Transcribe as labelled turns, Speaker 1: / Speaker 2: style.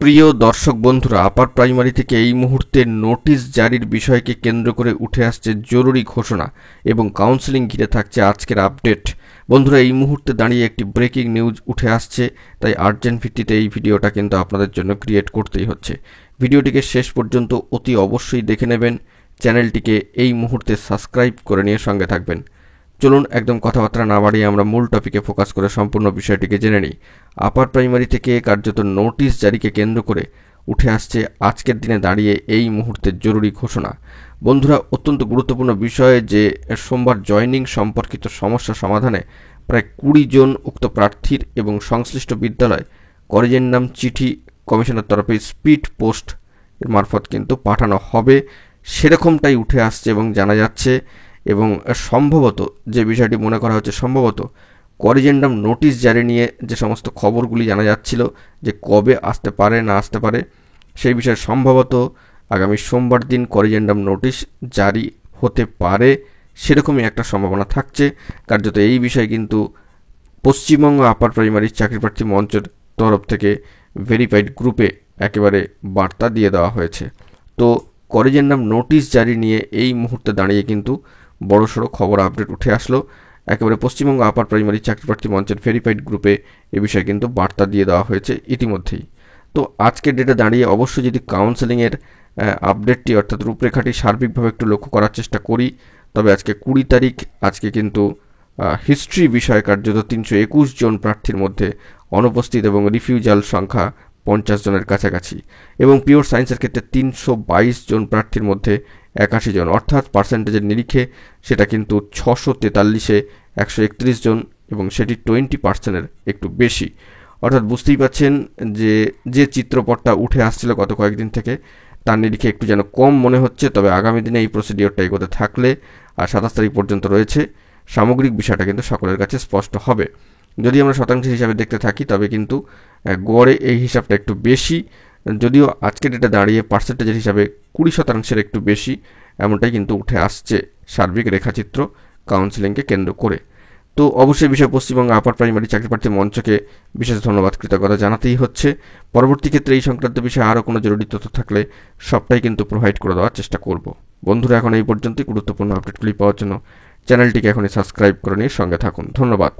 Speaker 1: প্রিয় দর্শক বন্ধুরা, আপার প্রাইমারি থেকে এই মুহূর্তে নোটিশ জারির বিষয়কে কেন্দ্র করে উঠে আসছে জরুরি ঘোষণা এবং কাউন্সেলিং ঘিরে থাকছে আজকের আপডেট। বন্ধুরা, এই মুহূর্তে দাঁড়িয়ে একটি ব্রেকিং নিউজ উঠে আসছে, তাই আর্জেন্ট ভিত্তিতে এই ভিডিওটা কিন্তু আপনাদের জন্য ক্রিয়েট করতেই হচ্ছে। ভিডিওটিকে শেষ পর্যন্ত অতি অবশ্যই দেখে নেবেন, চ্যানেলটিকে এই মুহূর্তে সাবস্ক্রাইব করে নিয়ে সঙ্গে থাকবেন। চলুন একদম কথাবার্তা না বাড়িয়ে আমরা মূল টপিকে ফোকাস করে সম্পূর্ণ বিষয়টিকে জেনে নিই। আপার প্রাইমারি থেকে কার্যত নোটিশ জারিকে কেন্দ্র করে উঠে আসছে আজকের দিনে দাঁড়িয়ে এই মুহূর্তের জরুরি ঘোষণা। বন্ধুরা, অত্যন্ত গুরুত্বপূর্ণ বিষয় যে সোমবার জয়নিং সম্পর্কিত সমস্যা সমাধানে প্রায় 20 জন উক্ত প্রার্থীর এবং সংশ্লিষ্ট বিদ্যালয় করেজেন্ডাম চিঠি কমিশনের তরফে স্পিড পোস্ট এর মারফত কিন্তু পাঠানো হবে, সেরকমটাই উঠে আসছে এবং জানা যাচ্ছে। এবং সম্ভবত যে বিষয়টি মনে করা হচ্ছে, সম্ভবত করেজেন্ডাম নোটিশ জারি নিয়ে যে সমস্ত খবরগুলি জানা যাচ্ছিল যে কবে আসতে পারে না আসতে পারে, সেই বিষয়ে সম্ভবত আগামী সোমবার দিন করেজেন্ডাম নোটিশ জারি হতে পারে, সেরকমই একটা সম্ভাবনা থাকছে। কার্যত এই বিষয়ে কিন্তু পশ্চিমবঙ্গ আপার প্রাইমারি চাকরিপ্রার্থী মঞ্চের তরফ থেকে ভেরিফাইড গ্রুপে একেবারে বার্তা দিয়ে দেওয়া হয়েছে। তো করেজেন্ডাম নোটিশ জারি নিয়ে এই মুহূর্তে দাঁড়িয়ে কিন্তু বড়সড় খবর আপডেট উঠে আসলো। একেবারে পশ্চিমবঙ্গ আপার প্রাইমারি চাকরিপ্রার্থী মঞ্চের ভেরিফাইড গ্রুপে এ বিষয়ে কিন্তু বার্তা দিয়ে দেওয়া হয়েছে ইতিমধ্যেই। তো আজকের ডেটে দাঁড়িয়ে অবশ্যই যদি কাউন্সেলিংয়ের আপডেটটি অর্থাৎ রূপরেখাটি সার্বিকভাবে একটু লক্ষ্য করার চেষ্টা করি, তবে আজকে 20 তারিখ, আজকে কিন্তু হিস্ট্রি বিষয়ে কার্যত 321 জন প্রার্থীর মধ্যে অনুপস্থিত এবং রিফিউজাল সংখ্যা 50 জনের কাছাকাছি, এবং পিওর সায়েন্সের ক্ষেত্রে 322 জন প্রার্থীর মধ্যে 81 জন, অর্থাৎ পার্সেন্টেজের নিরিখে সেটা কিন্তু 643-এ 131 জন, এবং সেটি 20%-এর একটু বেশি। অর্থাৎ বুঝতেই পাচ্ছেন যে চিত্রপটটা উঠে আসছিল গত কয়েকদিন থেকে, তার নিরিখে একটু যেন কম মনে হচ্ছে। তবে আগামী দিনে এই প্রসিডিওরটা এগোতে থাকলে, আর 27 তারিখ পর্যন্ত রয়েছে, সামগ্রিক বিষয়টা কিন্তু সকলের কাছে স্পষ্ট হবে। যদি আমরা শতাংশ হিসাবে দেখতে থাকি, তবে কিন্তু গড়ে এই হিসাবটা একটু বেশি, যদিও আজকের ডেটে দাঁড়িয়ে পার্সেন্টেজের হিসাবে 20% একটু বেশি, এমনটাই কিন্তু উঠে আসছে সার্বিক রেখাচিত্র কাউন্সেলিংকে কেন্দ্র করে। তো অবশ্যই বিষয় পশ্চিমবঙ্গ আপার প্রাইমারি চাকরিপ্রার্থী মঞ্চকে বিশেষ ধন্যবাদ, কৃতজ্ঞতা জানাতেই হচ্ছে। পরবর্তী ক্ষেত্রে এই সংক্রান্ত বিষয়ে আরও কোনো জরুরি তথ্য থাকলে সবটাই কিন্তু প্রোভাইড করে দেওয়ার চেষ্টা করব। বন্ধুরা, এখন এই পর্যন্তই। গুরুত্বপূর্ণ আপডেটগুলি পাওয়ার জন্য চ্যানেলটিকে এখনই সাবস্ক্রাইব করে নিয়ে সঙ্গে থাকুন। ধন্যবাদ।